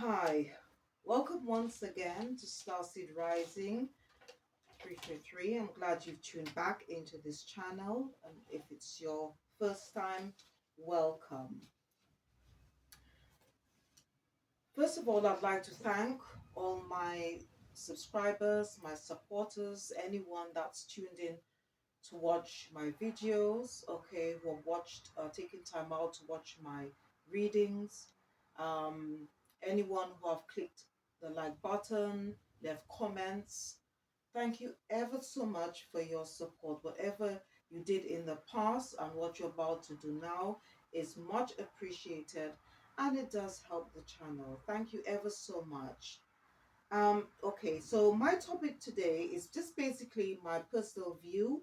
Hi, welcome once again to Starseed Rising 333. I'm glad you've tuned back into this channel, and if it's your first time, welcome. First of all, I'd like to thank all my subscribers, my supporters, anyone that's tuned in to watch my videos, okay, who have watched, taking time out to watch my readings, um, anyone who have clicked the like button, left comments. Thank you ever so much for your support. Whatever you did in the past and what you're about to do now is much appreciated, and it does help the channel. Thank you ever so much. Okay, so my topic today is just basically my personal view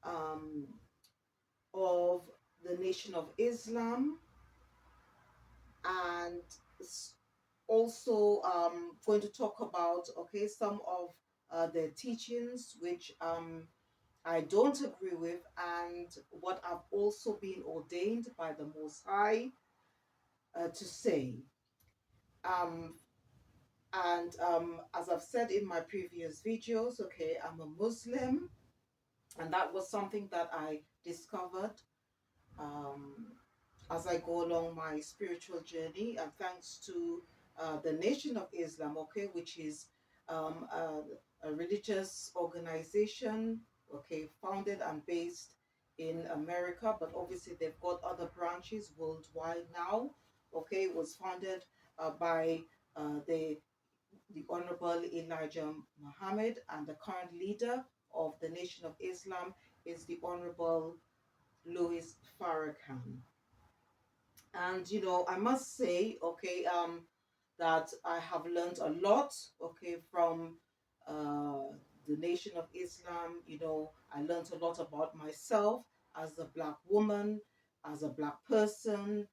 um, of the Nation of Islam, and also going to talk about some of their teachings which I don't agree with, and what I've also been ordained by the Most High to say. Um, and as I've said in my previous videos, okay, I'm a Muslim, and that was something that I discovered um, as I go along my spiritual journey, and thanks to the Nation of Islam, okay, which is a religious organization, okay, founded and based in America, but obviously they've got other branches worldwide now. Okay, it was founded by the Honorable Elijah Muhammad, and the current leader of the Nation of Islam is the Honorable Louis Farrakhan. And I must say, okay, that I have learned a lot, okay, from the Nation of Islam. I learned a lot about myself as a black woman, as a black person,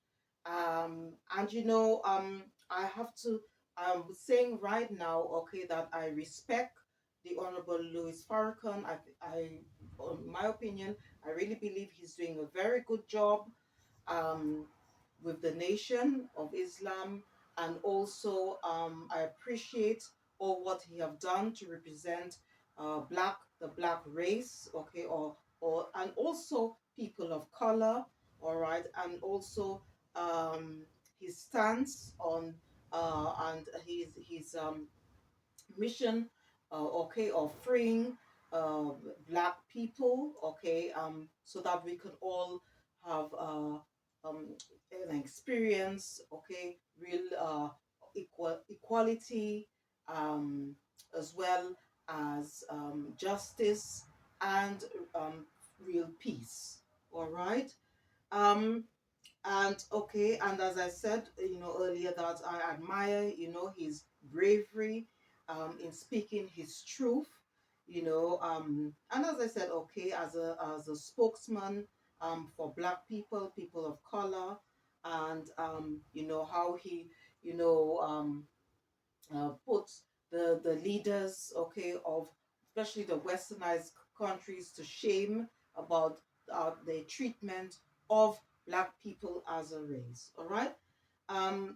and I have to. I'm saying right now, okay, that I respect the Honorable Louis Farrakhan. In my opinion, I really believe he's doing a very good job um, with the Nation of Islam, and also I appreciate all what he have done to represent the black race, okay, or and also people of color, all right, and also um, his stance on and his mission, okay, of freeing uh, black people, okay, so that we can all have an experience, okay, real equality, um, as well as justice and real peace. All right. Um, and okay, and as I said, earlier, that I admire, his bravery in speaking his truth, and as I said, okay, as a spokesman for black people, people of color, and how he, you know, puts the leaders, okay, of especially the westernized countries to shame about their treatment of black people as a race. All right.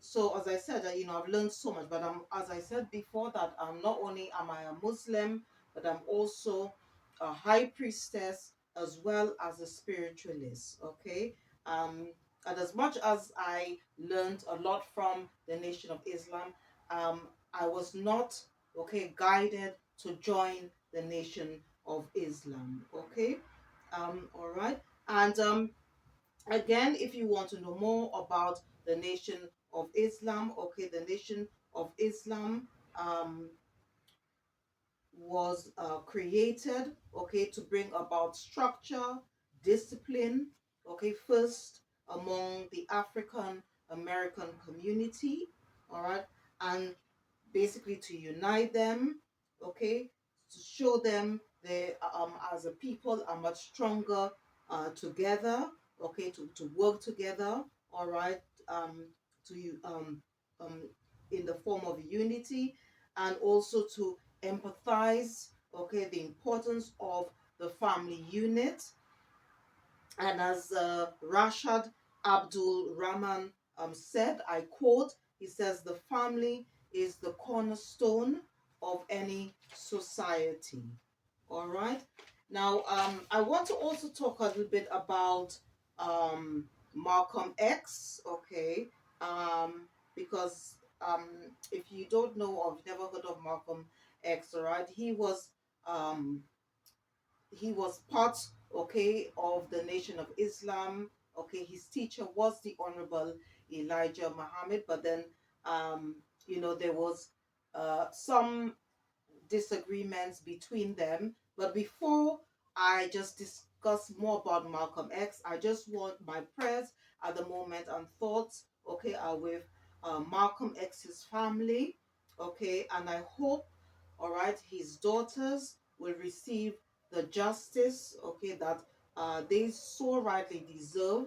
So as I said, I've learned so much, but as I said before, that not only am I a Muslim, but I'm also a high priestess as well as a spiritualist. Okay. Um, and as much as I learned a lot from the Nation of Islam, um, I was not, okay, guided to join the Nation of Islam. Okay. All right. And again, if you want to know more about the Nation of Islam, okay, the Nation of Islam was created, okay, to bring about structure, discipline, okay, first among the African American community, all right, and basically to unite them, okay, to show them they as a people are much stronger together, okay, to work together, all right, to um, in the form of unity, and also to empathize, okay, the importance of the family unit. And as Rashad Abdul Rahman said, I quote, He says the family is the cornerstone of any society. All right. Now, I want to also talk a little bit about Malcolm X. Okay. Because if you don't know or you've never heard of Malcolm X, all right, um, he was part, okay, of the Nation of Islam. Okay, his teacher was the Honorable Elijah Muhammad, but then there was some disagreements between them. But before I just discuss more about Malcolm X, I just want my prayers at the moment and thoughts, okay, are with Malcolm X's family, okay, and I hope, all right, his daughters will receive the justice, okay, that they so rightly deserve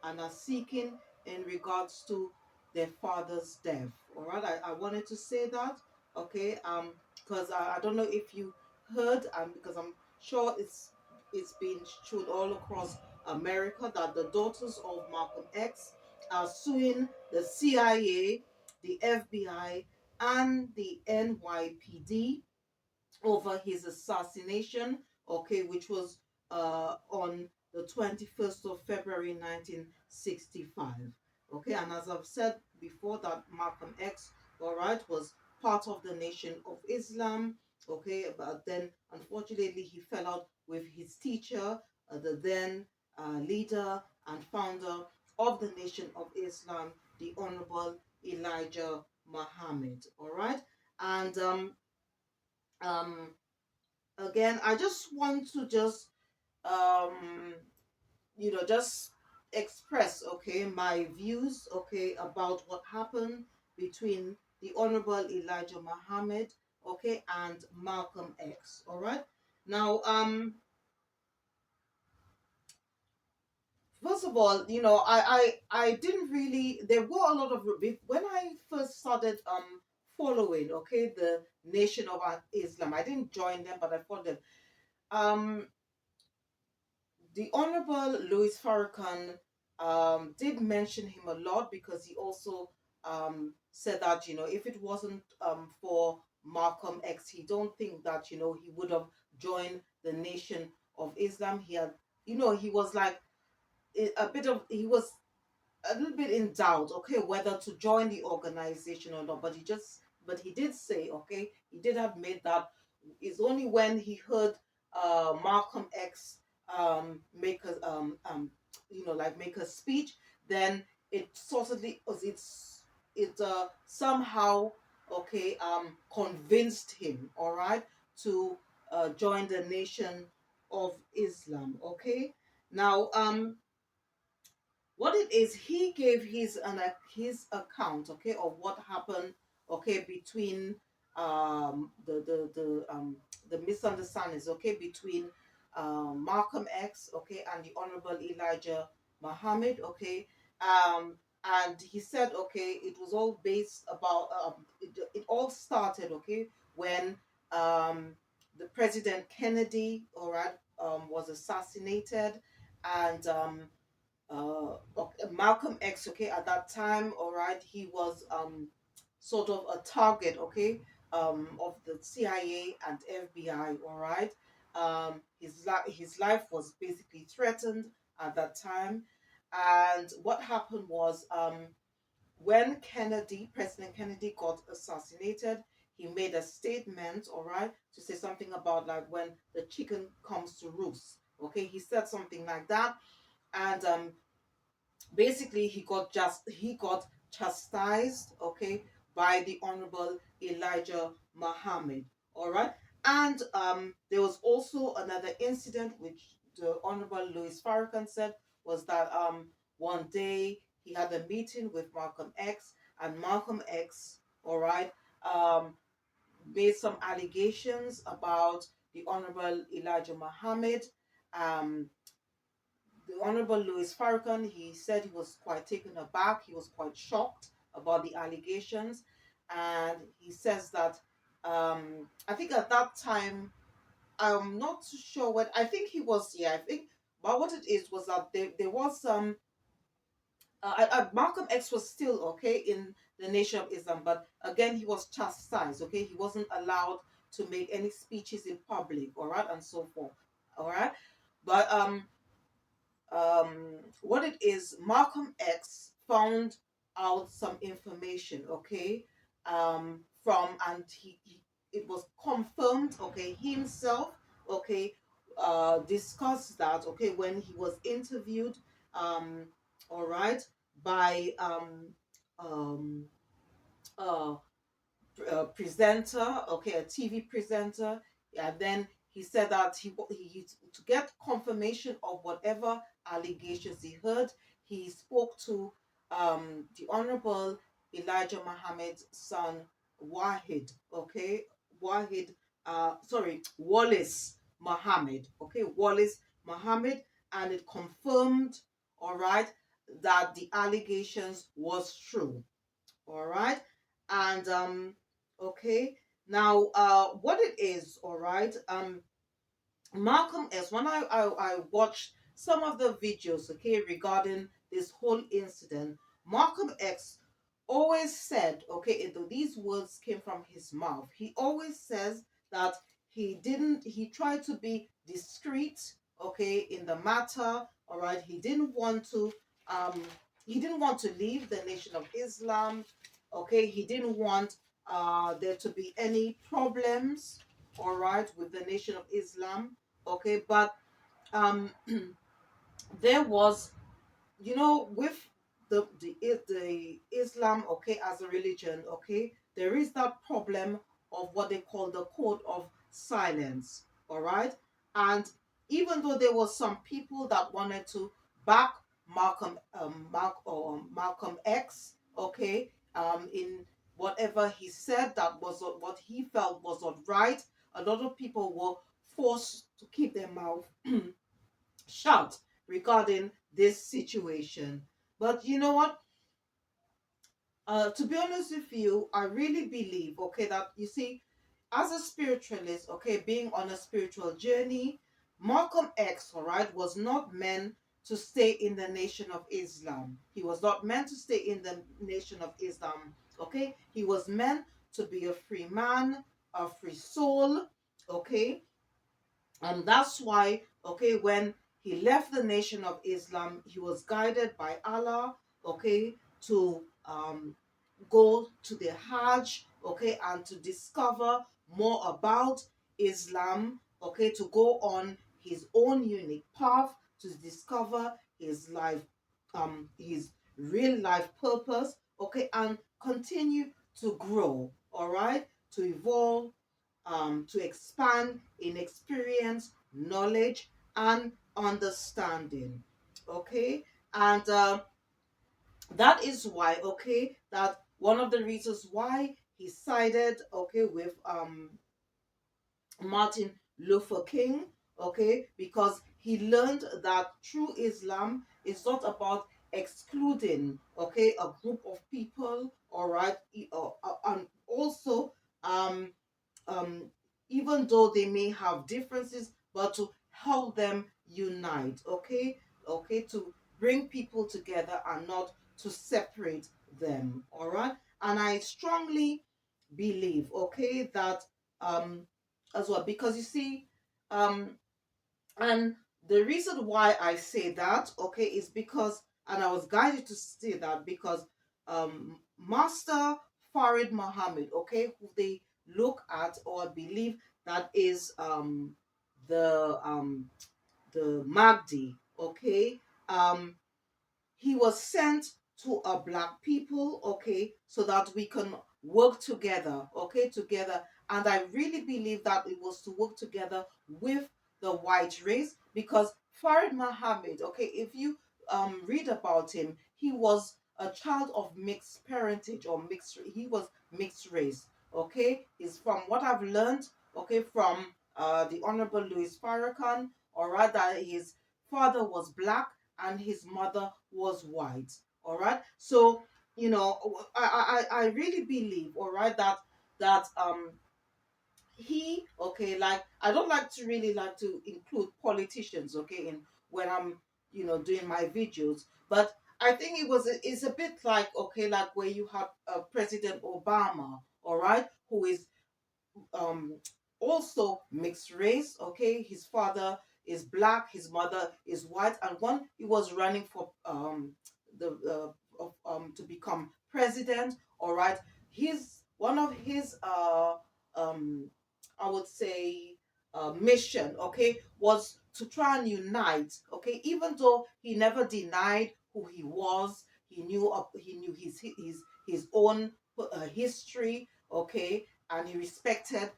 and are seeking in regards to their father's death. All right, I wanted to say that, okay, because I don't know if you heard, because I'm sure it's been shown all across America that the daughters of Malcolm X are suing the CIA, the FBI, and the NYPD over his assassination, okay, which was on the 21st of February 1965. Okay, and as I've said before, that Malcolm X, all right, was part of the Nation of Islam, okay, but then unfortunately he fell out with his teacher, the then leader and founder of the Nation of Islam, the Honorable Elijah Muhammad, all right, and um again, I just want to just um just express, okay, my views, okay, about what happened between the Honorable Elijah Muhammad, okay, and Malcolm X. All right. Now, first of all, I didn't really, there were a lot of, when I first started following, okay, the Nation of Islam, I didn't join them, but I followed them. um the Honorable Louis Farrakhan did mention him a lot, because he also said that, if it wasn't for Malcolm X, he don't think that, he would have joined the Nation of Islam. He had, he was like a bit of, he was a little bit in doubt, okay, whether to join the organization or not. But he did say, okay, he did admit that it's only when he heard Malcolm X make a like make a speech, then it certainly it somehow, okay, convinced him, all right, to join the Nation of Islam. Okay, now what it is, he gave his account, okay, of what happened, okay, between the misunderstandings, okay, between Malcolm X, okay, and the Honorable Elijah Muhammad, okay. And he said, okay, it was all based about it all started, okay, when the President Kennedy, all right, was assassinated. And Malcolm X, okay, at that time, all right, he was sort of a target, okay, of the CIA and FBI, all right. His life was basically threatened at that time. And what happened was, when President Kennedy got assassinated, he made a statement, all right, to say something about like when the chicken comes to roost. Okay, he said something like that. And basically he got chastised, okay, by the Honorable Elijah Muhammad, all right. And there was also another incident which the Honorable Louis Farrakhan said was that one day he had a meeting with Malcolm X, and Malcolm X, all right, um made some allegations about the Honorable Elijah Muhammad. um the Honorable Louis Farrakhan, he said he was quite taken aback. He was quite shocked about the allegations. And he says that, I think at that time, I'm not too sure what, I think he was, yeah, I think, but what it is was that there was some, Malcolm X was still, okay, in the Nation of Islam. But again, he was chastised. Okay, he wasn't allowed to make any speeches in public. All right, and so forth. All right, but what it is, Malcolm X found out some information, okay, from, and it was confirmed, okay, himself, okay, discussed that, okay, when he was interviewed, um, all right, by um, uh, presenter, okay, a TV presenter. And then he said that he to get confirmation of whatever allegations he heard, he spoke to the Honorable Elijah Muhammad's son Wahid, okay, Wahid, sorry, Wallace Muhammad, okay, Wallace Muhammad, and it confirmed, all right, that the allegations was true, all right, and okay, now what it is, all right, Malcolm X, when I watched some of the videos, okay, regarding this whole incident, Malcolm X always said, okay, these words came from his mouth. He always says that he tried to be discreet, okay, in the matter, all right. Um, he didn't want to leave the Nation of Islam, okay. He didn't want there to be any problems, all right, with the Nation of Islam, okay, but um there was, with the Islam, okay, as a religion, okay, there is that problem of what they call the code of silence, all right, and even though there was some people that wanted to back Malcolm X, okay, in whatever he said that was what he felt was not right, a lot of people were forced to keep their mouth shut regarding this situation. But you know what? To be honest with you, I really believe, okay, that you see, as a spiritualist, okay, being on a spiritual journey, Malcolm X, all right, was not meant to stay in the Nation of Islam. He was not meant to stay in the Nation of Islam, okay? He was meant to be a free man, a free soul, okay? And that's why, okay, when he left the Nation of Islam, he was guided by Allah, okay, to go to the Hajj, okay, and to discover more about Islam, okay, to go on his own unique path to discover his real life purpose, okay, and continue to grow, all right, to evolve, to expand in experience, knowledge, and understanding. Okay, and that is why, okay, that one of the reasons why he sided, okay, with Martin Luther King, okay, because he learned that true Islam is not about excluding, okay, a group of people, all right, and also um um, even though they may have differences, but to help them unite, okay? Okay, to bring people together and not to separate them, all right? And I strongly believe, okay, that um, as well, because you see, um, and the reason why I say that, okay, is because, and I was guided to say that because Master Farid Muhammad, okay, who they look at or believe that is the Mahdi, okay, um, he was sent to a black people, okay, so that we can work together, okay, together. And I really believe that it was to work together with the white race because Farid Muhammad, okay, if you read about him, he was a child of mixed parentage or mixed, he was mixed race, okay. Is from what I've learned, okay, from the Honorable Louis Farrakhan, or rather his father was black and his mother was white. All right. So I really believe, all right, that he, okay, like I don't like to really like to include politicians, okay, in when I'm doing my videos, but I think it's a bit like, okay, like where you have President Obama, all right, who is um also mixed race. Okay, his father is black, his mother is white, and when he was running for the to become president, all right, his one of his um I would say mission, okay, was to try and unite. Okay, even though he never denied who he was, he knew his own history. Okay, and he respected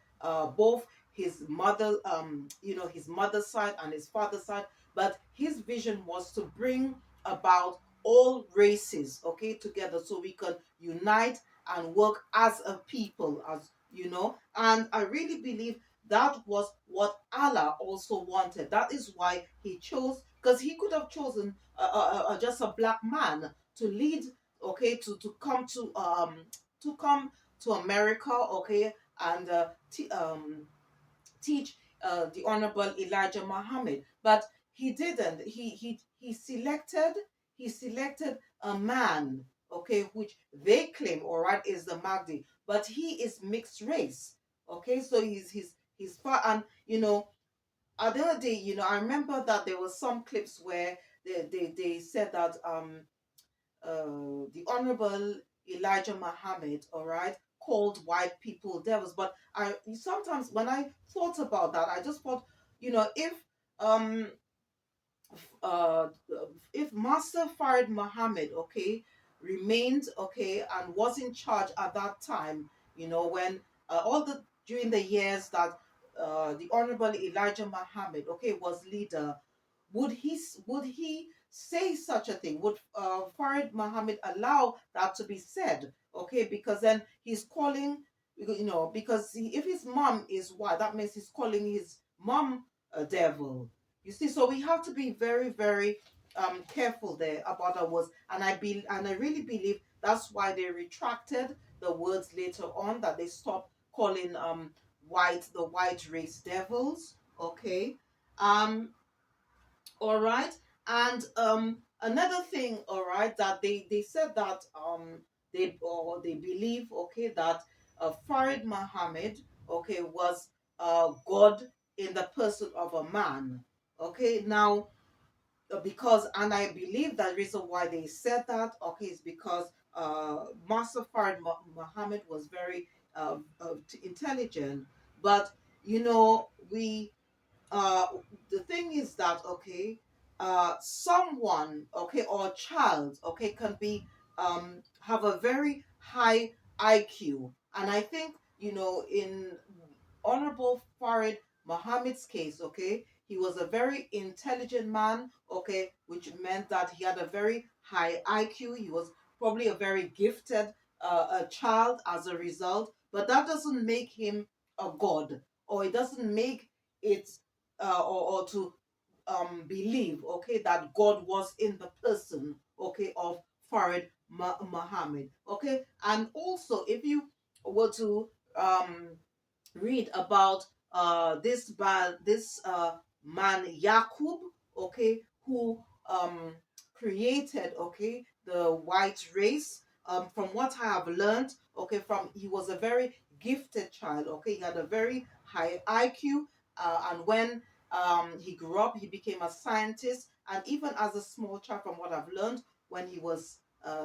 both his mother, his mother's side and his father's side. But his vision was to bring about all races, okay, together so we can unite and work as a people, as you know. And I really believe that was what Allah also wanted. That is why He chose, because He could have chosen just a black man to lead, okay, to come to America, okay, and teach the Honorable Elijah Muhammad, but he didn't. He selected a man, okay, which they claim, all right, is the Mahdi, but he is mixed race, okay. So he's far, and at the other day, I remember that there was some clips where they said that the Honorable Elijah Muhammad, all right, called white people devils. But I sometimes when I thought about that, I just thought, um uh if Master Farid Muhammad, okay, remained, okay, and was in charge at that time, when all the during the years that the Honorable Elijah Muhammad, okay, was leader, would he say such a thing? Would Farid Muhammad allow that to be said? Okay, because then he's calling, because if his mom is white, that means he's calling his mom a devil. You see, so we have to be very, very careful there about our words, and I really believe that's why they retracted the words later on, that they stopped calling the white race devils. Okay. um all right. And another thing, all right, that they said that they believe, okay, that Farid Muhammad, okay, was God in the person of a man. Okay, now because, and I believe the reason why they said that, okay, is because Master Farid Muhammad was very intelligent, but we uh the thing is that, okay, someone, okay, or a child, okay, can be have a very high IQ, and I think, in Honorable Farid Muhammad's case, okay, he was a very intelligent man, okay, which meant that he had a very high IQ. He was probably a very gifted a child as a result, but that doesn't make him a god, or it doesn't make it or to believe, okay, that God was in the person, okay, of Farid Muhammad, okay. And also, if you were to read about this man Yakub, okay, who created, okay, the white race. From what I have learned, okay, from he was a very gifted child. Okay, he had a very high IQ, and when he grew up, he became a scientist. And even as a small child, from what I've learned, when he was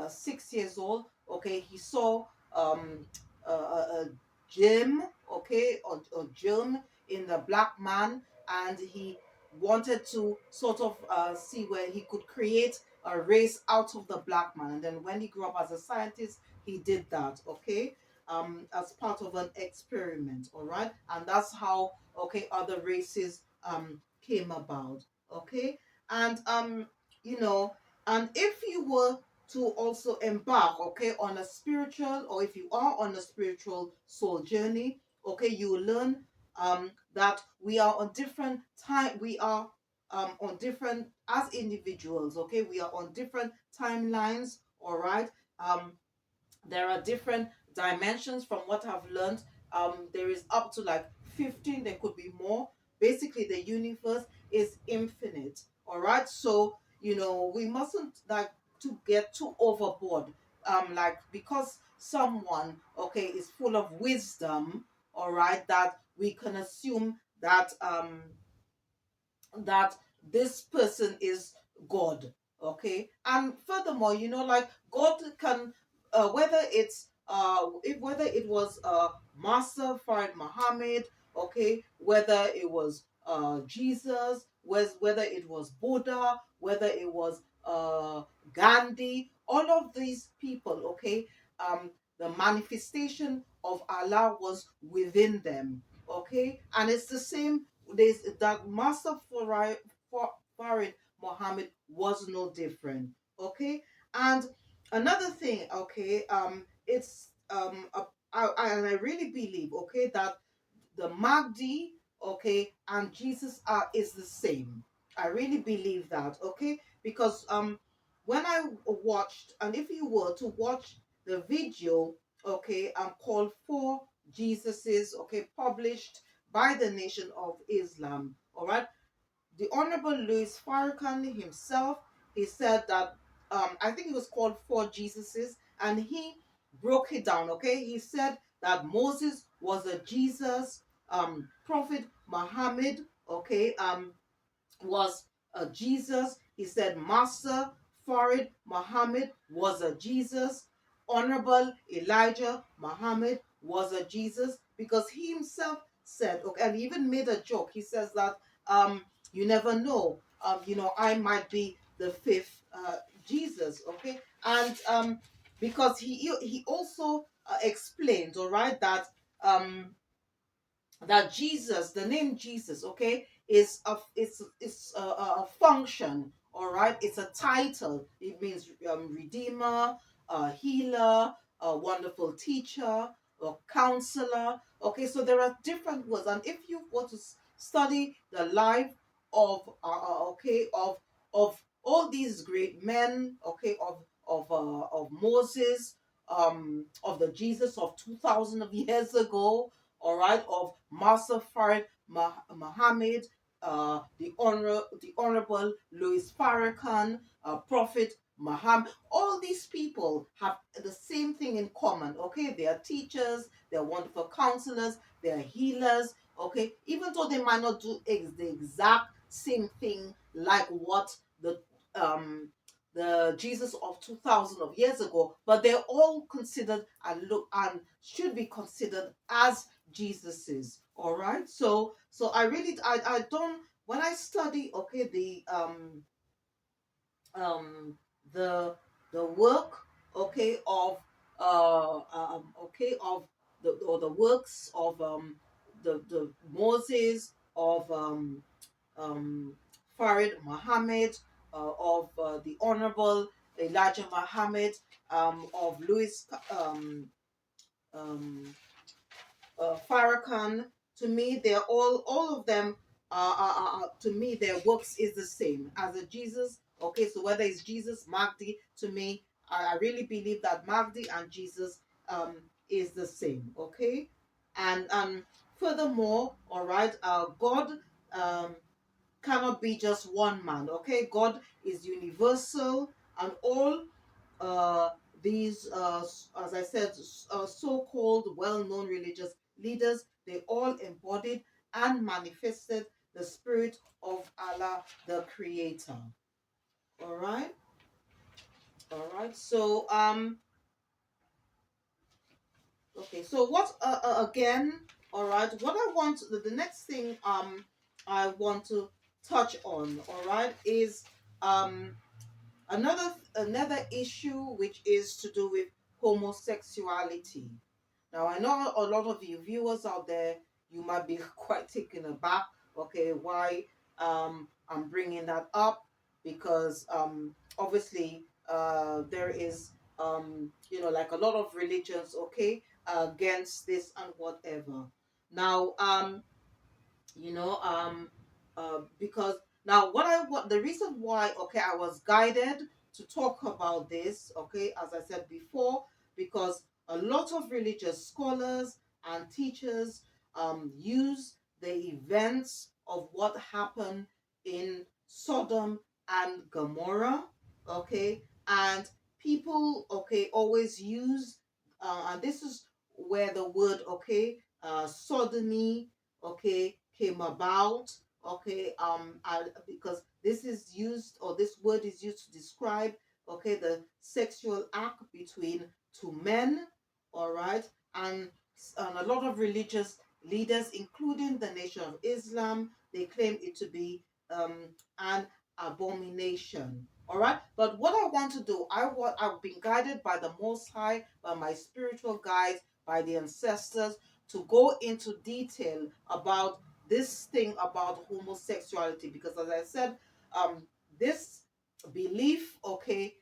6 years old, okay, he saw a germ, okay, or germ in the black man, and he wanted to sort of see where he could create a race out of the black man. And then when he grew up as a scientist, he did that, okay, as part of an experiment, all right. And that's how, okay, other races came about, okay. And you know, and if you were to also embark, okay, on a spiritual, or if you are on a spiritual soul journey, okay, you will learn that we are on different time, we are on different, as individuals, okay, we are on different timelines, all right. There are different dimensions from what I've learned. There is up to like 15, there could be more. Basically, the universe is infinite. All right. So, we mustn't like to get too overboard. Like because someone, okay, is full of wisdom, all right, that we can assume that this person is God. Okay, and furthermore, like God can, whether it's whether it was Master Farid Muhammad, okay, whether it was Jesus, whether it was Buddha, whether it was Gandhi, all of these people, okay, the manifestation of Allah was within them, okay, and it's the same. There's that Master Farid Mohammed was no different. Okay, and another thing. Okay, it's and I really believe, okay, that the Mahdi, okay, and Jesus are is the same. I really believe that, okay, because when I watched, and if you were to watch the video, okay, called Four Jesuses, okay, published by the Nation of Islam, all right, the Honorable Louis Farrakhan himself, he said that I think it was called Four Jesuses, and he broke it down. Okay, he said that Moses was a Jesus, Prophet Muhammad, okay, was a Jesus. He said Master Farid Muhammad was a Jesus. Honorable Elijah Muhammad was a Jesus, because he himself said, okay, and he even made a joke. He says that you never know. I might be the fifth Jesus, okay, and because he also explained, all right, that Jesus, the name Jesus, okay, is a function, all right. It's a title. It means redeemer, healer, a wonderful teacher, or counselor. Okay, so there are different words, and if you want to study the life of okay, of all these great men, okay, of Moses, of the Jesus of 2,000 of years ago, all right, of Master Farid Muhammad, the Honorable Louis Farrakhan, Prophet Muhammad. All these people have the same thing in common. Okay, they are teachers, they are wonderful counselors, they are healers. Okay, even though they might not do the exact same thing like what um the Jesus of 2,000 of years ago, but they're all considered and look and should be considered as Jesus's. All right. So I don't, when I study, okay, um the work, okay, of okay, of the works of the Moses, of um Farid Muhammad, of the Honorable Elijah Muhammad, of Louis um Farrakhan. To me, they're all of them. To me, their works is the same as a Jesus. Okay, so whether it's Jesus, Mahdi, to me, I really believe that Mahdi and Jesus is the same. Okay, and furthermore, all right, God um cannot be just one man. Okay, God is universal, and all uh, these, as I said, so-called well-known religious leaders, they all embodied and manifested the spirit of Allah, the Creator. All right, all right. So okay. So what? Again, all right. What I want, the next thing I want to touch on, all right, is um another issue, which is to do with homosexuality. Now, I know a lot of you viewers out there, you might be quite taken aback, okay, why I'm bringing that up, because obviously there is like a lot of religions, okay, against this and whatever. Now, because now what the reason why, okay, I was guided to talk about this, okay, as I said before, because a lot of religious scholars and teachers use the events of what happened in Sodom and Gomorrah, okay, And people, okay, always use, and this is where the word, okay, sodomy, okay, came about, okay, because this is used, or this word is used to describe, okay, the sexual act between two men, all right, and, and a lot of religious leaders, including the Nation of Islam, they claim it to be an abomination. All right, but what I want to do, I've been guided by the Most High, by my spiritual guides, by the ancestors, to go into detail about this thing about homosexuality, because as I said, this belief, okay,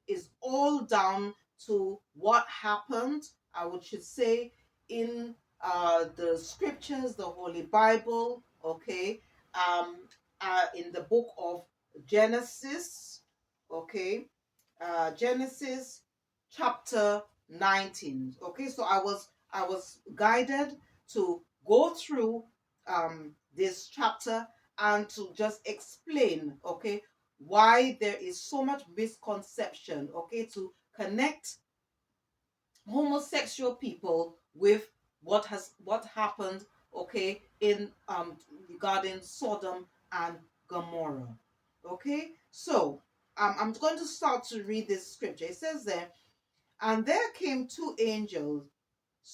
is all down to what happened, I would should say, in the scriptures, the Holy Bible, okay, um, in the book of Genesis, okay, Genesis chapter 19. Okay, so I was guided to go through this chapter and to just explain, okay, why there is so much misconception, okay, to connect homosexual people with what happened, okay, in regarding Sodom and Gomorrah. Okay, so I'm going to start to read this scripture. It says there, and there came two angels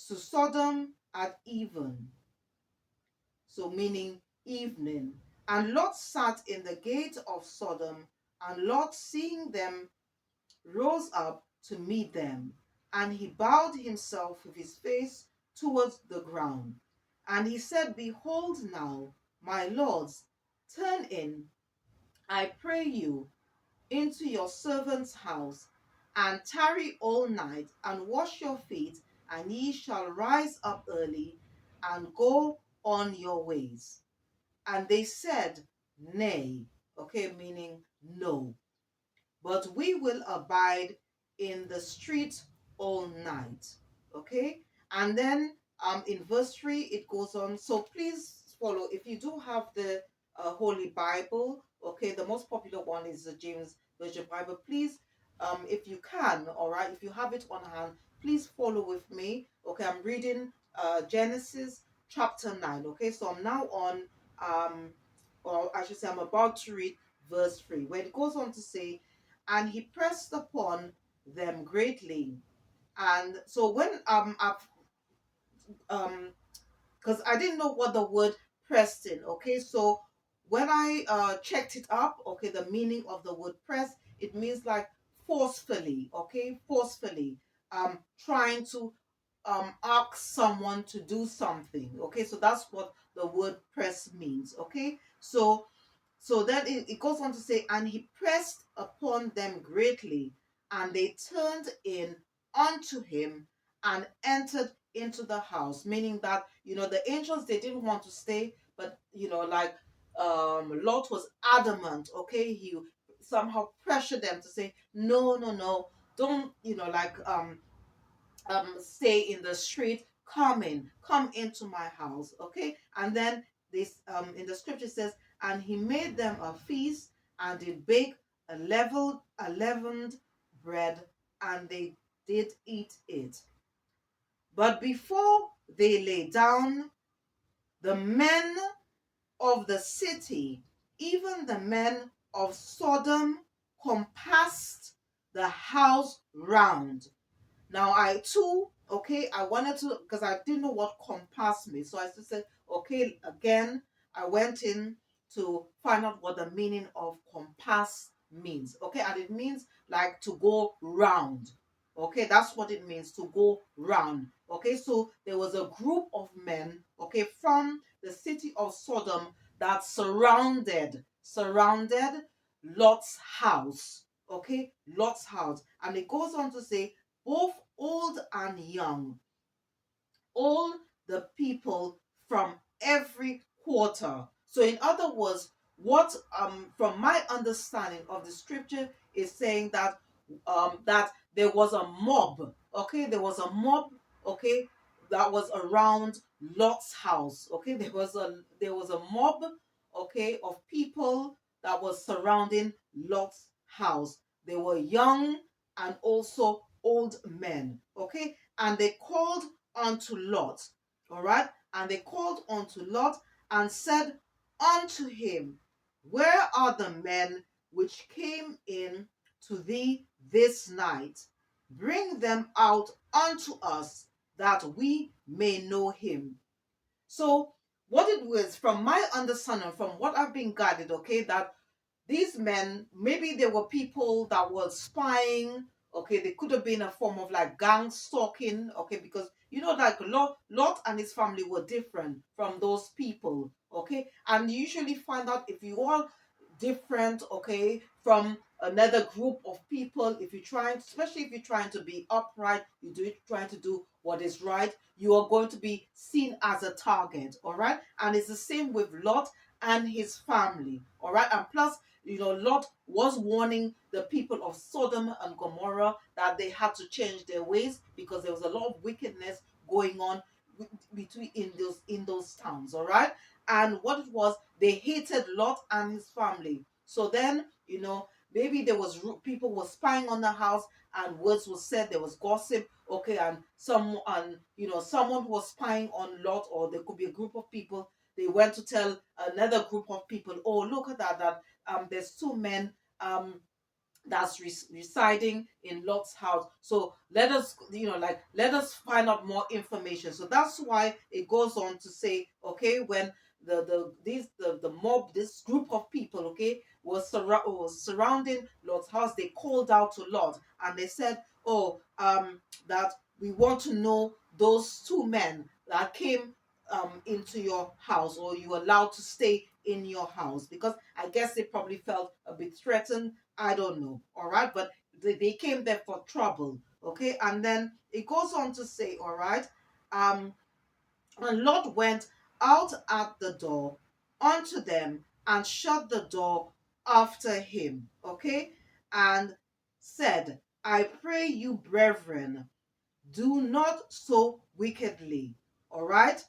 to Sodom at even, so meaning evening, and Lot sat in the gate of Sodom, and Lot, seeing them, rose up to meet them, and he bowed himself with his face towards the ground. And he said, behold now, my lords, turn in, I pray you, into your servant's house, and tarry all night, and wash your feet, and ye shall rise up early, and go on your ways. And they said, nay, okay, meaning no, but we will abide in the street all night. Okay, and then in verse 3 it goes on. So please follow, if you do have the Holy Bible, okay, the most popular one is the James Version Bible. Please, if you can, all right, if you have it on hand, please follow with me. Okay, I'm reading Genesis chapter 9. Okay, so I'm now on or I should say I'm about to read verse 3, where it goes on to say, and he pressed upon them greatly. And so when I've because I didn't know what the word pressed in, okay, so when I checked it up, okay, the meaning of the word press, it means like forcefully, okay, forcefully trying to ask someone to do something, okay, so that's what the word press means, okay, so then it goes on to say, and he pressed upon them greatly, and they turned in unto him and entered into the house. Meaning that, the angels, they didn't want to stay, but, like, Lot was adamant, okay? He somehow pressured them to say, no, no, no, don't, like, stay in the street, come into my house, okay, and then this in the scripture says, and he made them a feast, and did bake a leavened bread, and they did eat it. But before they lay down, the men of the city, even the men of Sodom, compassed the house round. Now I too, okay, I wanted to, because I didn't know what compass means. So I just said, okay, again, I went in to find out what the meaning of compass means. Okay, and it means like to go round. Okay, that's what it means, to go round. Okay, so there was a group of men, okay, from the city of Sodom that surrounded Lot's house. Okay, Lot's house. And it goes on to say, both old and young, all the people from every quarter. So, in other words, what from my understanding of the scripture is saying that there was a mob, okay, there was a mob, okay, that was around Lot's house, okay, there was a mob, okay, of people that was surrounding Lot's house. They were young and also old men. Okay, and they called unto Lot. All right, and they called unto Lot and said unto him, where are the men which came in to thee this night? Bring them out unto us, that we may know him. So, what it was, from my understanding, from what I've been guided, okay, that these men, maybe they were people that were spying. Okay, they could have been a form of like gang stalking. Okay, because like Lot and his family were different from those people. Okay, and you usually find out if you are different, okay, from another group of people, if you're trying, especially if you're trying to be upright, trying to do what is right, you are going to be seen as a target. All right, and it's the same with Lot and his family. All right, and plus, Lot was warning the people of Sodom and Gomorrah that they had to change their ways because there was a lot of wickedness going on between in those towns. All right, and what it was, they hated Lot and his family. So then, maybe there was people were spying on the house, and words were said. There was gossip. Okay, and someone who was spying on Lot, or there could be a group of people. They went to tell another group of people, oh, look at that, there's two men that's residing in Lot's house. So let us, let us find out more information. So that's why it goes on to say, okay, when the mob, this group of people, okay, was surrounding Lot's house, they called out to Lot and they said, oh, that we want to know those two men that came into your house, or you allowed to stay in your house, because I guess they probably felt a bit threatened. I don't know. All right, but they came there for trouble. Okay, and then it goes on to say, all right, and Lot went out at the door unto them and shut the door after him. Okay, and said, I pray you, brethren, do not so wickedly. All right.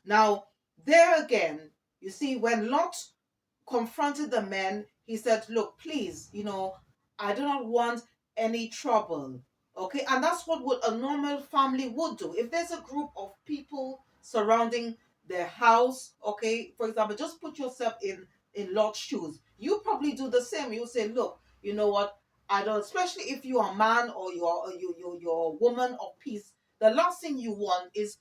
Now, there again, you see, when Lot confronted the men, he said, look, please, I do not want any trouble. Okay, and that's what would a normal family would do. If there's a group of people surrounding their house, okay, for example, just put yourself in Lot's shoes. You probably do the same. You say, look, you know what? I don't, especially if you're a man, or you're a woman of peace. The last thing you want is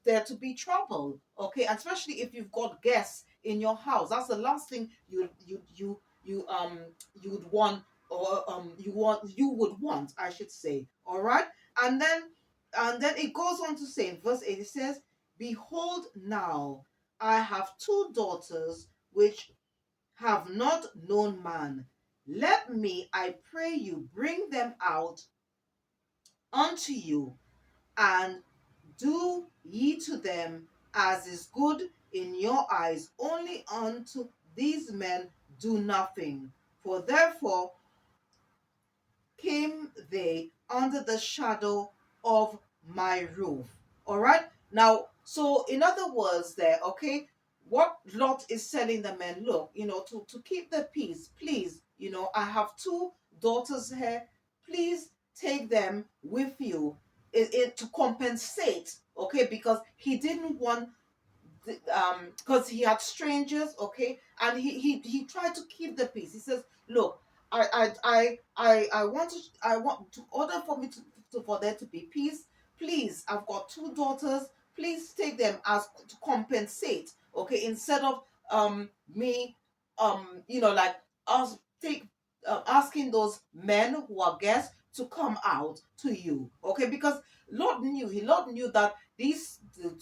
there to be trouble, okay? And especially if you've got guests in your house, that's the last thing you would want, or you would want, I should say. All right, and then it goes on to say in verse 8, it says, behold, now I have two daughters which have not known man. Let me, I pray you, bring them out unto you, and do ye to them as is good in your eyes. Only unto these men do nothing. For therefore came they under the shadow of my roof. All right. Now, so in other words, there, okay, what Lot is telling the men, look, to keep the peace, please, I have two daughters here. Please take them with you, to compensate, okay, because he didn't want, because he had strangers, okay, and he tried to keep the peace. He says, look, I want to order for me for there to be peace. Please, I've got two daughters. Please take them as to compensate, okay, instead of me, like us take asking those men who are guests to come out to you, okay, because Lord knew that this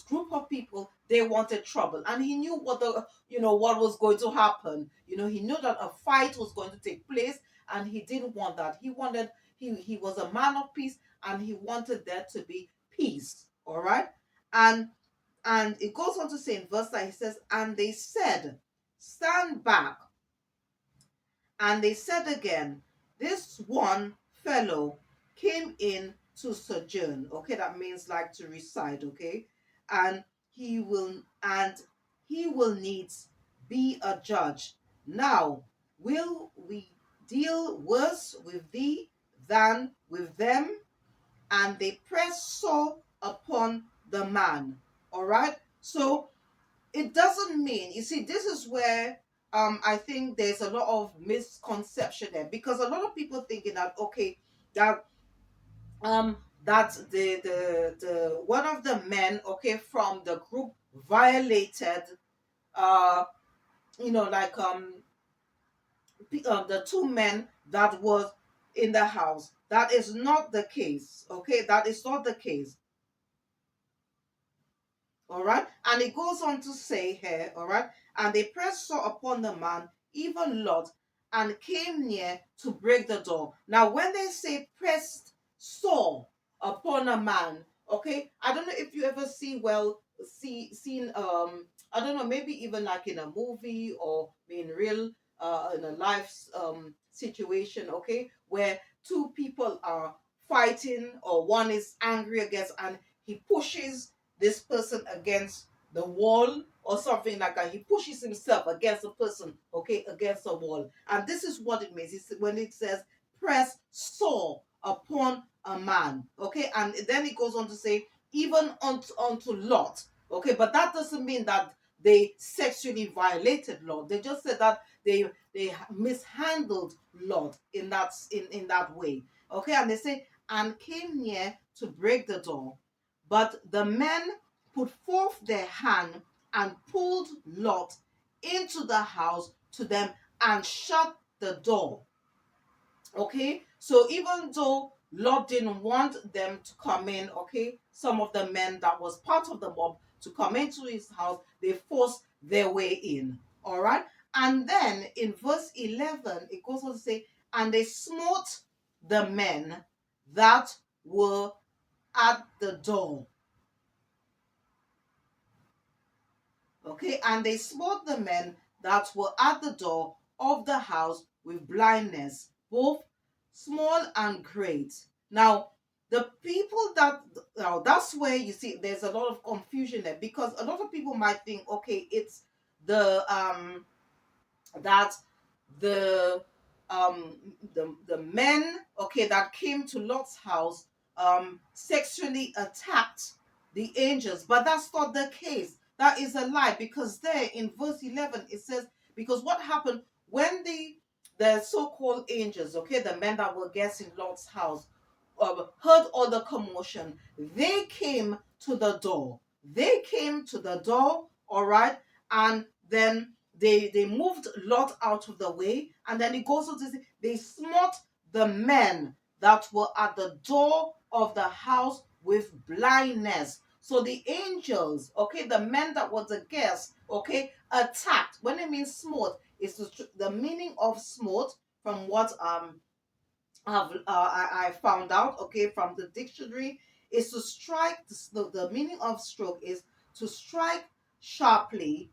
group of people, they wanted trouble, and he knew what was going to happen. He knew that a fight was going to take place, and he didn't want that. He was a man of peace, and he wanted there to be peace. All right, and it goes on to say in verse 9, he says, and they said, stand back. And they said again, this one fellow came in to sojourn. Okay, that means like to reside, okay? And he will needs be a judge. Now, will we deal worse with thee than with them, and they press sore upon the man. All right. So it doesn't mean, you see, this is where I think there's a lot of misconception there, because a lot of people thinking that, okay, that um that the one of the men, okay, from the group violated, uh like the two men that was in the house. That is not the case. Okay, that is not the case. All right. And it goes on to say here, all right, and they pressed sore upon the man, even Lot, and came near to break the door. Now, when they say pressed sore upon a man, okay, I don't know if you ever seen I don't know, maybe even like in a movie or in real in a life situation, okay, where two people are fighting, or one is angry against, and he pushes this person against the wall or something like that. He pushes himself against the person, okay, against the wall. And this is what it means. It's when it says press sore upon a man, okay, and then it goes on to say even unto Lot, okay, but that doesn't mean that they sexually violated Lot. They just said that they mishandled Lot in that way, okay, and they say and came near to break the door. But the men put forth their hand and pulled Lot into the house to them and shut the door. Okay, so even though Lot didn't want them to come in, okay, some of the men that was part of the mob to come into his house, they forced their way in. All right, and then in verse 11, it goes on to say, and they smote the men that were at the door. Okay, and they smote the men that were at the door of the house with blindness, both small and great. Now, the people that, now that's where you see there's a lot of confusion there, because a lot of people might think, okay, it's the that the um the men, okay, that came to Lot's house sexually attacked the angels, but that's not the case. That is a lie, because there in verse 11 it says, because what happened when the so-called angels, okay, the men that were guests in Lot's house, heard all the commotion, they came to the door. They came to the door, all right, and then they moved Lot out of the way, and then it goes on to say they smote the men that were at the door of the house with blindness. So the angels, okay, the men that were the guests, okay, attacked. When it means smote, is the meaning of smote, from what I found out, okay, from the dictionary, is to strike. The meaning of stroke is to strike sharply,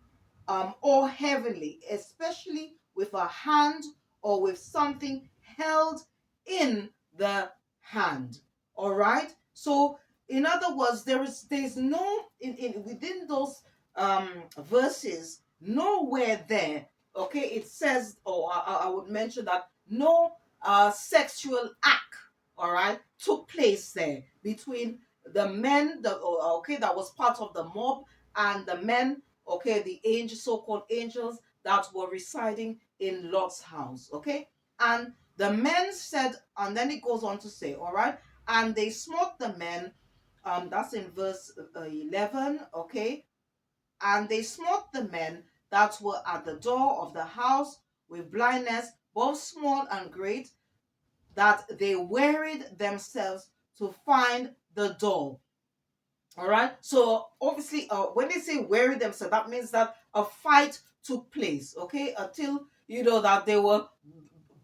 or heavily, especially with a hand or with something held in the hand. All right. So, in other words, there's no in within those verses, nowhere there. Okay, it says, or I would mention that no sexual act, all right, took place there between the men, okay, that was part of the mob, and the men, okay, the angels, so-called angels that were residing in Lot's house, okay. And the men said, and then it goes on to say, all right, and they smote the men, that's in verse 11, okay, and they smote the men that were at the door of the house with blindness, both small and great, that they wearied themselves to find the door. All right. So obviously, when they say weary themselves, that means that a fight took place. Okay, until you know that they were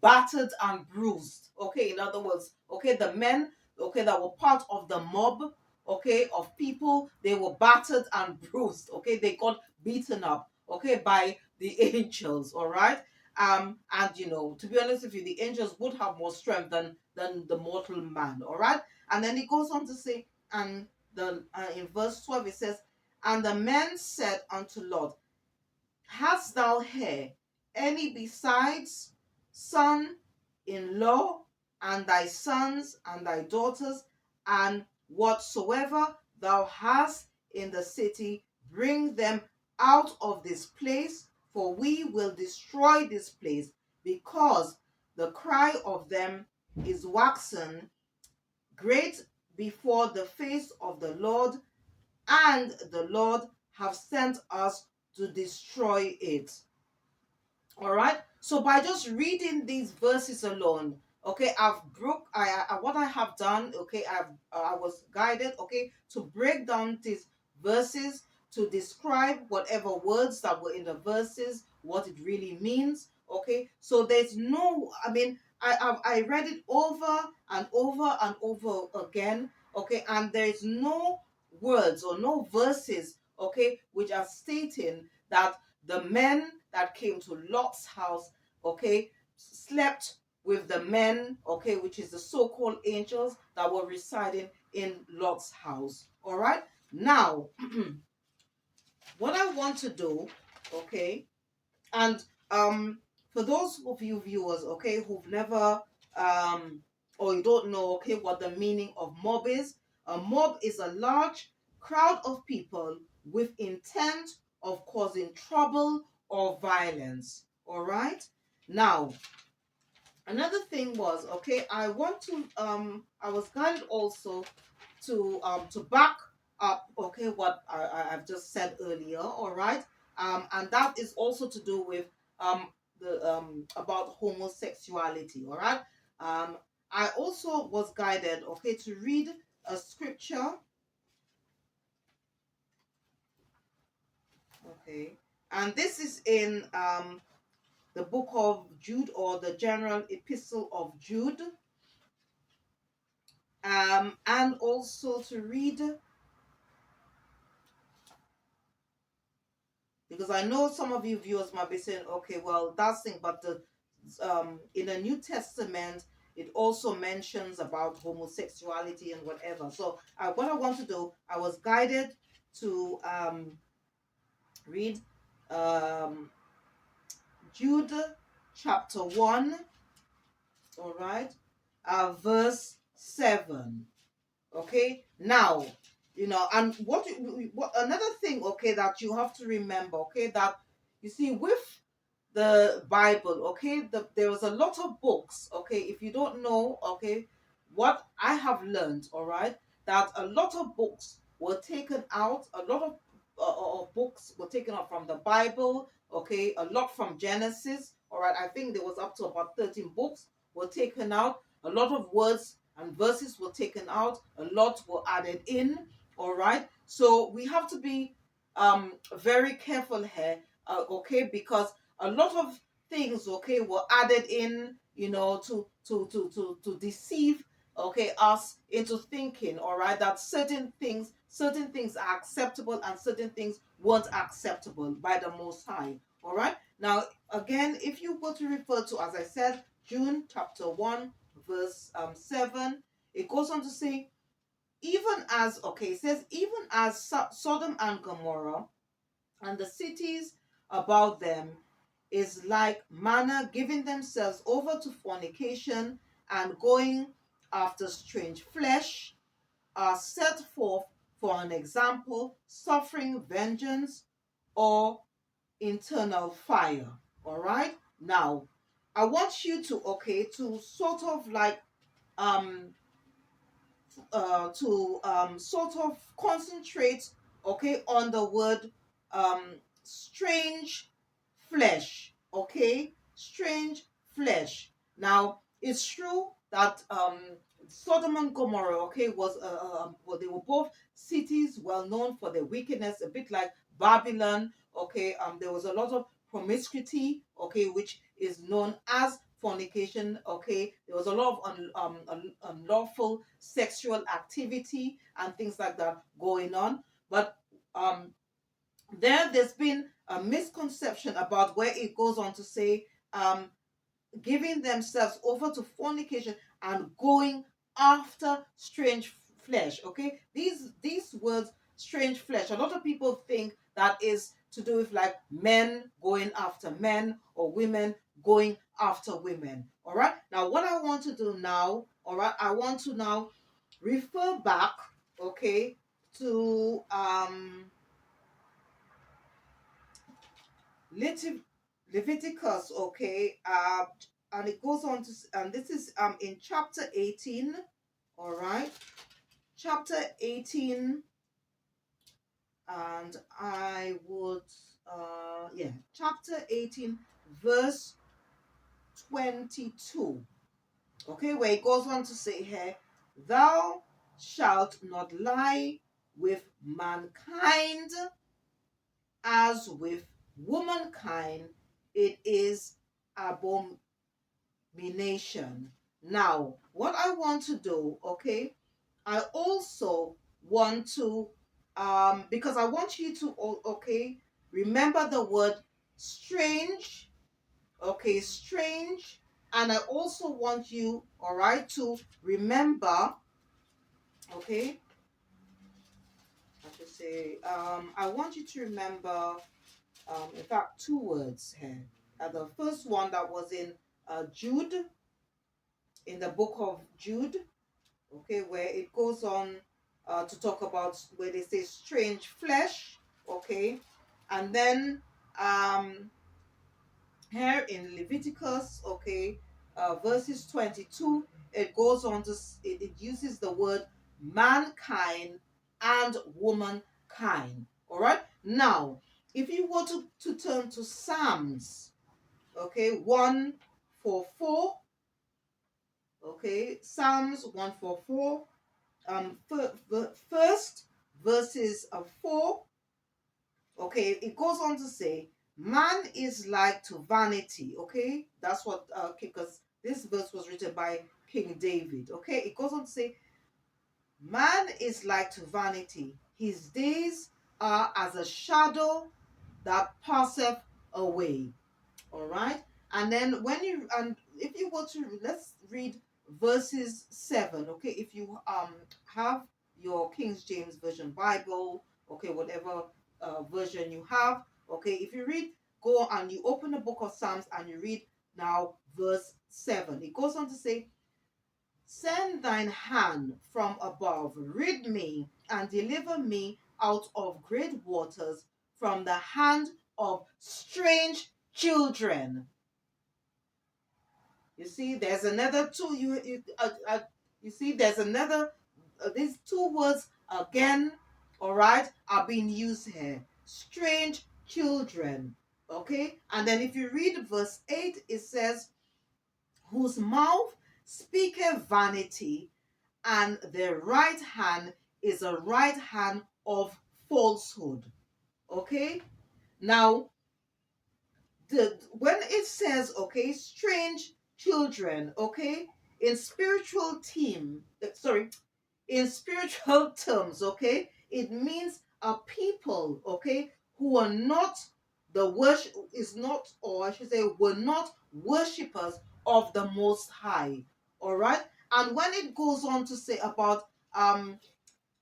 battered and bruised. Okay, in other words, okay, the men, okay, that were part of the mob, okay, of people, they were battered and bruised. Okay, they got beaten up. Okay, by the angels. All right. And to be honest with you, the angels would have more strength than the mortal man. All right. And then it goes on to say, and in verse 12 it says, and the men said unto Lot, hast thou here any besides, son in law, and thy sons and thy daughters, and whatsoever thou hast in the city, bring them out of this place, for we will destroy this place, because the cry of them is waxen great before the face of the Lord, and the Lord have sent us to destroy it. All right. So by just reading these verses alone, okay, what I have done, okay, I was guided, okay, to break down these verses, to describe whatever words that were in the verses, what it really means, okay. So there's no, I mean, I read it over and over and over again, okay, and there's no words or no verses, okay, which are stating that the men that came to Lot's house, okay, slept with the men, okay, which is the so-called angels that were residing in Lot's house. All right. Now, what I want to do, okay, and for those of you viewers, okay, who've never or you don't know, okay, what the meaning of mob is, a mob is a large crowd of people with intent of causing trouble or violence. All right. Now, another thing was, okay, I was guided also to back up, okay, what I've just said earlier. All right. And that is also to do with the about homosexuality. All right. um I also was guided, okay, to read a scripture, okay, and this is in the book of Jude, or the general epistle of Jude, and also to read, because I know some of you viewers might be saying, okay, well, that's thing, but the in the New Testament, it also mentions about homosexuality and whatever. So what I want to do, I was guided to read um, Jude chapter 1, all right, verse 7. Okay. Now, and what another thing, okay, that you have to remember, okay, that you see with the Bible, okay, there was a lot of books, okay. If you don't know, okay, what I have learned, all right, that a lot of books were taken out, a lot of books were taken out from the Bible, okay, a lot from Genesis, all right. I think there was up to about 13 books were taken out, a lot of words and verses were taken out, a lot were added in, all right. So we have to be very careful here, okay, because a lot of things, okay, were added in, to deceive, okay, us into thinking, all right, that certain things are acceptable and certain things weren't acceptable by the Most High. All right. Now, again, if you were to refer to, as I said, June chapter 1, verse 7, it goes on to say, even as, okay, it says, even as Sodom and Gomorrah and the cities about them is like manna, giving themselves over to fornication and going after strange flesh, are set forth for an example, suffering vengeance or internal fire. All right. Now, I want you to, okay, to sort of like um to sort of concentrate, okay, on the word um, strange flesh, okay, strange flesh. Now, it's true that Sodom and Gomorrah, okay, well, they were both cities well known for their wickedness, a bit like Babylon, okay. There was a lot of promiscuity, okay, which is known as fornication, okay. There was a lot of unlawful sexual activity and things like that going on. But um, there's been a misconception about where it goes on to say, giving themselves over to fornication and going after strange flesh. Okay, these words, strange flesh, a lot of people think that is to do with like men going after men or women going after women. All right. Now, what I want to do now, all right, I want to now refer back, okay, to Leviticus, okay, and it goes on to, and this is in chapter 18, all right, chapter 18, and I would, yeah, chapter 18, verse 22, okay, where it goes on to say here, thou shalt not lie with mankind as with womankind, it is abomination. Now, what I want to do, okay, I also want to, because I want you to, okay, remember the word strange, okay, strange, and I also want you, all right, to remember, okay, I should say, I want you to remember, in fact, two words here. The first one that was in Jude, in the book of Jude, okay, where it goes on to talk about where they say strange flesh, okay, and then um, here in Leviticus, okay, verses 22, it goes on to, it uses the word mankind and womankind, all right. Now, if you were to turn to Psalms, okay, 144, okay, Psalms 144, first verses of 4, okay, it goes on to say, man is like to vanity, okay, that's what, because this verse was written by King David, okay, it goes on to say, man is like to vanity, his days are as a shadow that passeth away. All right. And then when you, and if you were to, let's read verses 7, okay, if you have your King James Version Bible, okay, whatever version you have, okay, if you read, go and you open the book of Psalms and you read now verse 7, it goes on to say, send thine hand from above, rid me and deliver me out of great waters, from the hand of strange children. You see, there's another two. You see, there's another. These two words again, all right, are being used here. Strange children. Okay, and then if you read verse 8, it says, "Whose mouth speaketh vanity, and their right hand is a right hand of falsehood." Okay, now when it says, okay, strange children, okay, in spiritual sorry, in spiritual terms, okay, it means a people, okay, who are not the worship, is not, or I should say were not worshippers of the Most High. All right. And when it goes on to say about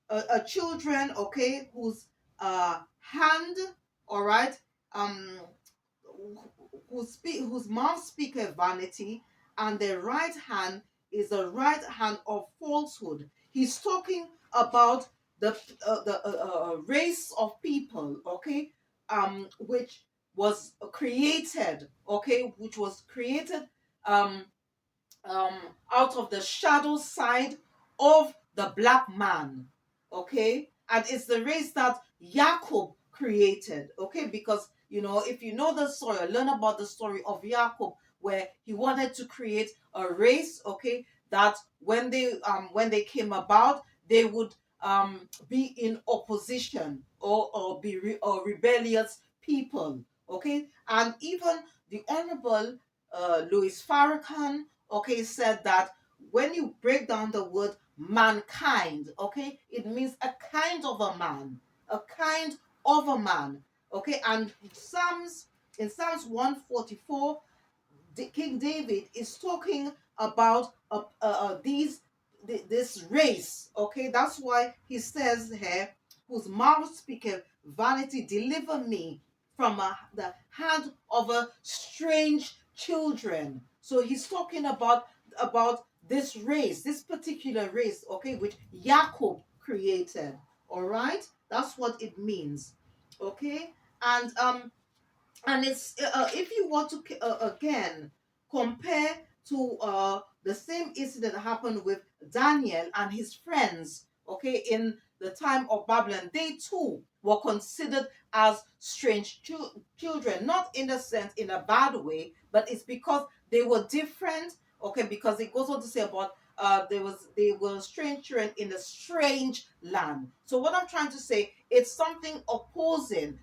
a children, okay, whose hand, all right, um whose mouth speaketh vanity, and their right hand is a right hand of falsehood. He's talking about the race of people, okay, which was created, okay, which was created um um, out of the shadow side of the black man, okay? And it's the race that Jacob created, okay? Because, you know, if you know the story, or learn about the story of Jacob, where he wanted to create a race, okay, that when they came about, they would be in opposition, or be or rebellious people, okay? And even the honorable Louis Farrakhan, okay, said that when you break down the word mankind, okay, it means a kind of a man, a kind of a man, okay. And in Psalms 144, King David is talking about this race, okay. That's why he says here, whose mouth speaketh vanity, deliver me from the hand of a strange children. So he's talking about this race, this particular race, okay, which Jacob created. All right, that's what it means. Okay, and it's if you want to again compare to the same incident that happened with Daniel and his friends, okay, in the time of Babylon, they too were considered as strange children, not in a sense in a bad way, but it's because they were different, okay, because it goes on to say about they were strange children in a strange land. So what I'm trying to say, it's something opposing,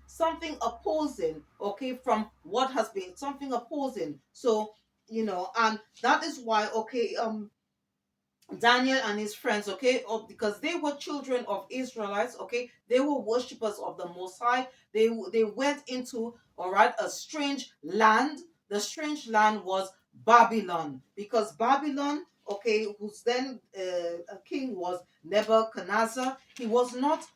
okay, from what has been something opposing. So and that is why, okay, Daniel and his friends, okay, because they were children of Israelites, okay, they were worshippers of the Most High. They went into, all right, a strange land. The strange land was Babylon, because Babylon, okay, whose then a king was Nebuchadnezzar. He was not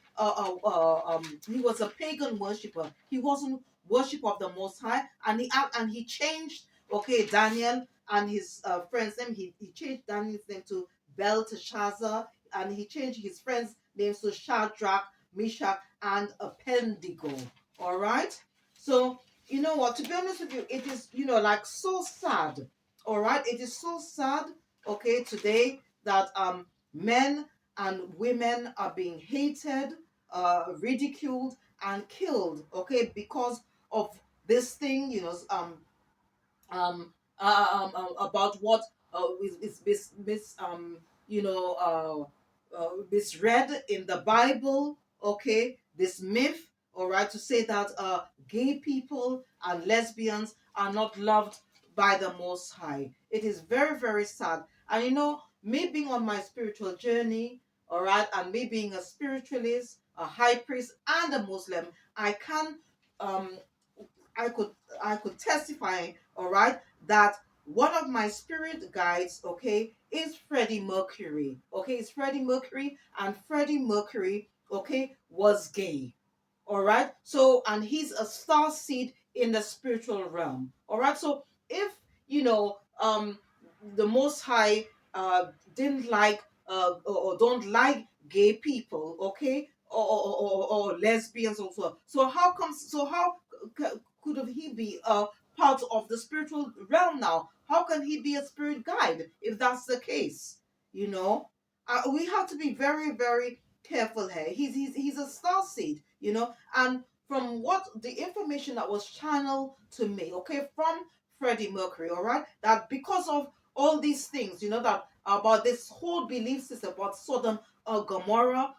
he was a pagan worshipper. He wasn't worship of the Most High, and he changed, okay, Daniel and his friends name. He changed Daniel's name to Belteshazzar, and he changed his friends' names to Shadrach, Meshach, and Abednego. All right. So you know what? To be honest with you, it is like so sad. All right, it is so sad. Okay, today that men and women are being hated, ridiculed, and killed. Okay, because of this thing. About what is you know misread in the Bible. Okay, this myth. All right, to say that gay people and lesbians are not loved by the Most High. It is very, very sad. And me being on my spiritual journey, all right, and me being a spiritualist, a high priest, and a Muslim, I can um I could I could testify, all right, that one of my spirit guides, okay, is Freddie Mercury. Okay, it's Freddie Mercury, and Freddie Mercury, okay, was gay. All right. So, and he's a star seed in the spiritual realm. All right. So, if you know, the Most High didn't like or don't like gay people, okay, or lesbians also. So how comes? So how could he be a part of the spiritual realm now? How can he be a spirit guide if that's the case? You know, we have to be very, very careful here. He's a star seed, and from what the information that was channeled to me, okay, from Freddie Mercury, all right, that because of all these things, that about this whole belief system about Sodom or Gomorrah,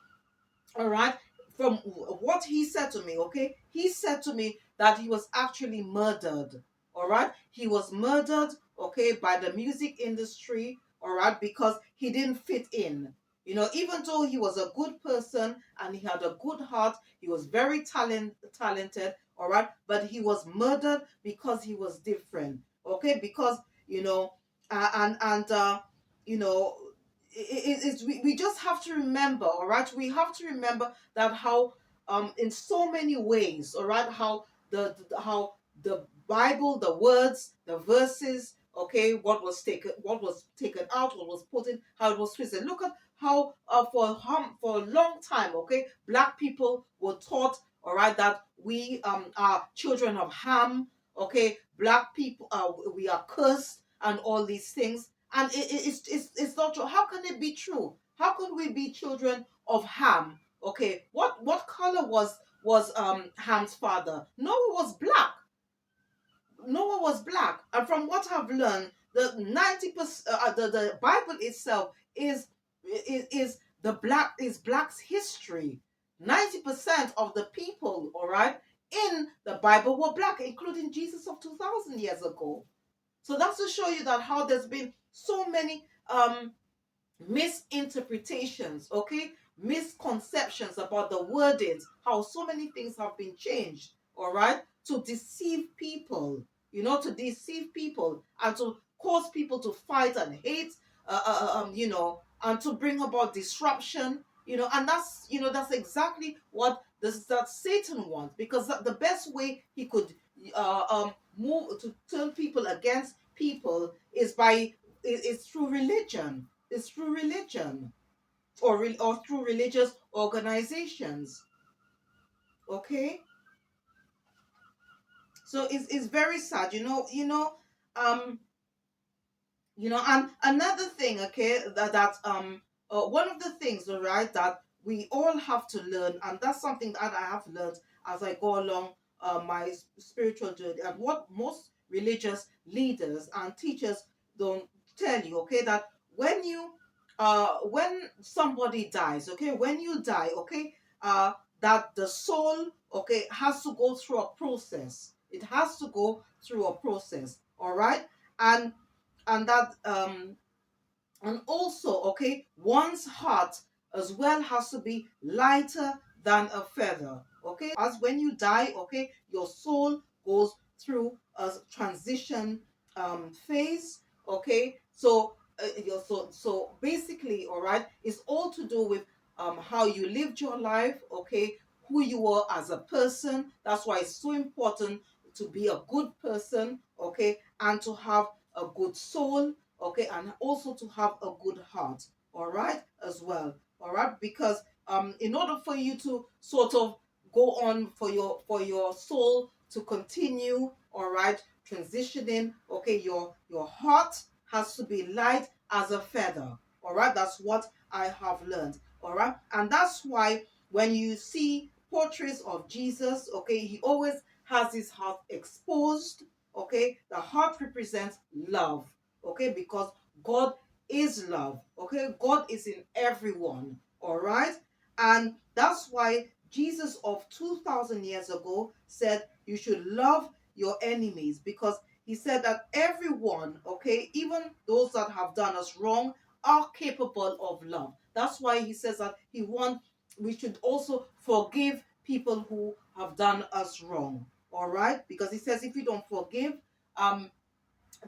all right, from what he said to me, okay, he said to me that he was actually murdered. All right, he was murdered, okay, by the music industry, all right, because he didn't fit in. Even though he was a good person and he had a good heart, he was very talented, all right, but he was murdered because he was different, okay, because and you know we just have to remember, all right, we have to remember that how in so many ways, all right, how how the Bible, the words, the verses, okay, what was taken out, what was put in, how it was twisted. Look at how for a long time, okay, black people were taught, all right, that we are children of Ham, okay, black people, we are cursed and all these things, and it's not true. How can it be true? How could we be children of Ham? Okay, what color was Ham's father? Noah was black. Noah was black, and from what I've learned, the 90% the Bible itself is the black's history. 90% of the people, all right, in the Bible were black, including Jesus of 2,000 years ago. So that's to show you that how there's been so many misinterpretations, okay, misconceptions about the wordings, how so many things have been changed, all right, to deceive people, to deceive people and to cause people to fight and hate, and to bring about disruption, and that's exactly what that Satan wants, because the best way he could move to turn people against people is by is through religion. It's through religion, or through religious organizations. Okay, so it's very sad, um and another thing, okay, one of the things, all right, that we all have to learn, and that's something that I have learned as I go along my spiritual journey, and what most religious leaders and teachers don't tell you, okay, that when somebody dies, okay, when you die, okay, that the soul, okay, has to go through a process. It has to go through a process, all right, and that and also, okay, one's heart as well has to be lighter than a feather. Okay, as when you die, okay, your soul goes through a transition phase. Okay, so basically, all right, it's all to do with how you lived your life. Okay, who you are as a person. That's why it's so important to be a good person. Okay, and to have a good soul, okay, and also to have a good heart, all right, as well, all right, because in order for you to sort of go on, for your soul to continue, all right, transitioning, okay, your heart has to be light as a feather, all right. That's what I have learned, all right. And that's why when you see portraits of Jesus, okay, he always has his heart exposed. Okay, the heart represents love. Okay, because God is love. Okay, God is in everyone. All right, and that's why Jesus of 2,000 years ago said you should love your enemies, because he said that everyone, okay, even those that have done us wrong, are capable of love. That's why he says that we should also forgive people who have done us wrong. All right, because he says if you don't forgive, um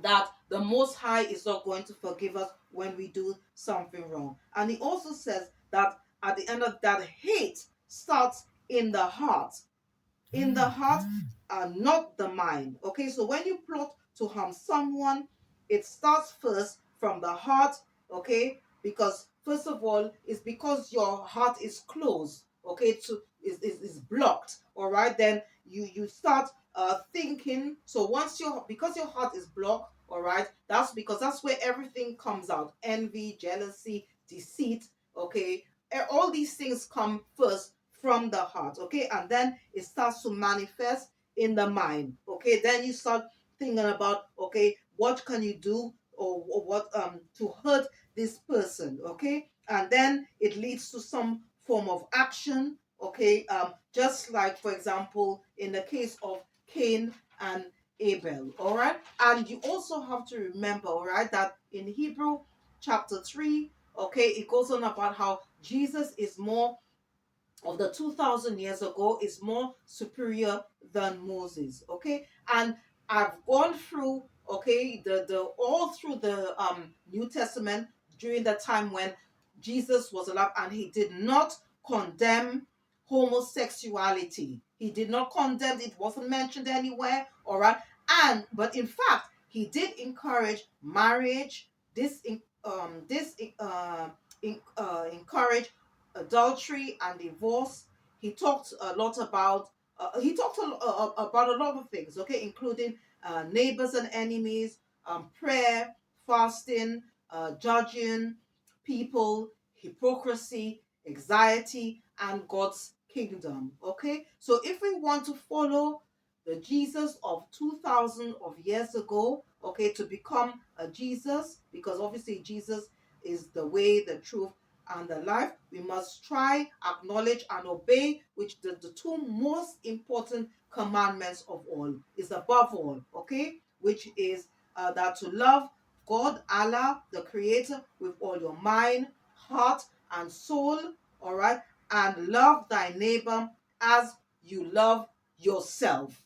that the Most High is not going to forgive us when we do something wrong. And he also says that at the end of that, hate starts in the heart, not the mind. Okay, so when you plot to harm someone, it starts first from the heart. Okay, because first of all, it's because your heart is closed. Okay, is blocked. All right, then you start thinking. So once because your heart is blocked, all right, that's where everything comes out: envy, jealousy, deceit. Okay, all these things come first from the heart, okay, and then it starts to manifest in the mind. Okay, then you start thinking about, okay, what can you do, or what to hurt this person, okay, and then it leads to some form of action. Okay, just like, for example, in the case of Cain and Abel. All right, and you also have to remember, all right, that in Hebrew chapter 3, okay, it goes on about how Jesus is more of the 2,000 years ago, is more superior than Moses. Okay, and I've gone through, okay, the all through the New Testament during the time when Jesus was alive, and he did not condemn homosexuality. He did not condemn it. Wasn't mentioned anywhere. All right, and but in fact, he did encourage marriage. Encourage adultery and divorce. He talked a lot about about a lot of things, okay, including neighbors and enemies, prayer, fasting, judging people, hypocrisy, anxiety, and God's kingdom. Okay, so if we want to follow the Jesus of 2,000 of years ago, okay, to become a Jesus, because obviously Jesus is the way, the truth, and the life, we must try, acknowledge, and obey, which the two most important commandments of all is above all, okay, which is that to love God, Allah, the Creator, with all your mind, heart, and soul, all right, and love thy neighbor as you love yourself.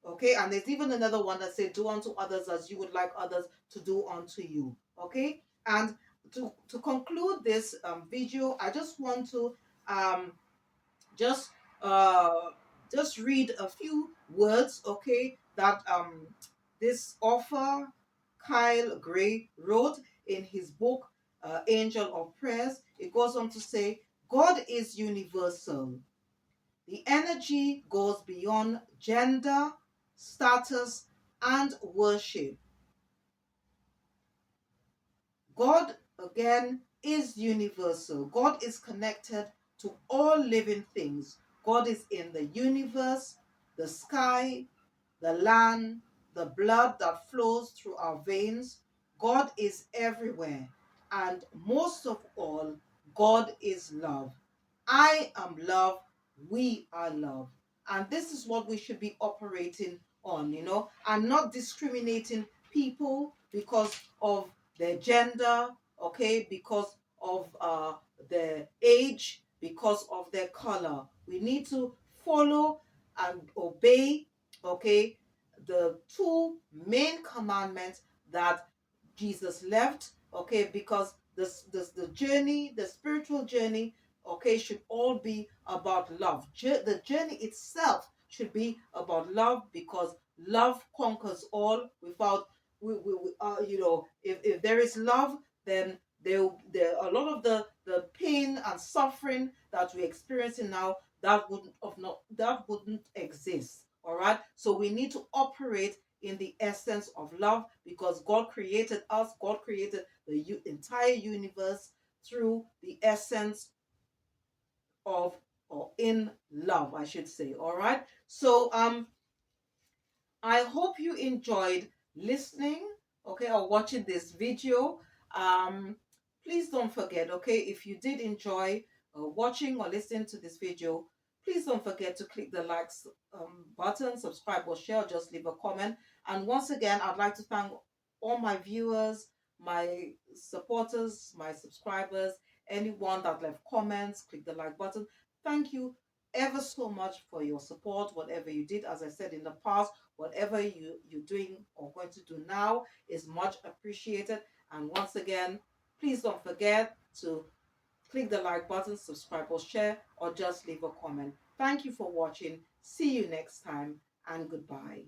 Okay, and there's even another one that says, do unto others as you would like others to do unto you. Okay, and to conclude this video, I just want to um, just uh, just read a few words, okay, that this author Kyle Gray wrote in his book Angel of Prayers. It goes on to say, God is universal. The energy goes beyond gender, status, and worship. God, again, is universal. God is connected to all living things. God is in the universe, the sky, the land, the blood that flows through our veins. God is everywhere. And most of all, God is love. I am love. We are love. And this is what we should be operating on, and not discriminating people because of their gender, okay, because of their age, because of their color. We need to follow and obey, okay, the two main commandments that Jesus left, okay, because the journey, the spiritual journey, okay, should all be about love. The journey itself should be about love because love conquers all. Without if there is love, then there a lot of the pain and suffering that we're experiencing now, that wouldn't exist. All right, so we need to operate in the essence of love because God created us. God created the entire universe through the essence of, or in love, I should say. All right, so I hope you enjoyed listening, okay, or watching this video. Um, Please don't forget, okay, if you did enjoy watching or listening to this video, please don't forget to click the likes button, subscribe or share, or just leave a comment. And once again, I'd like to thank all my viewers, my supporters, my subscribers, anyone that left comments, click the like button. Thank you ever so much for your support, whatever you did. As I said in the past, whatever you're doing or going to do now is much appreciated. And once again, please don't forget to click the like button, subscribe or share, or just leave a comment. Thank you for watching. See you next time, and goodbye.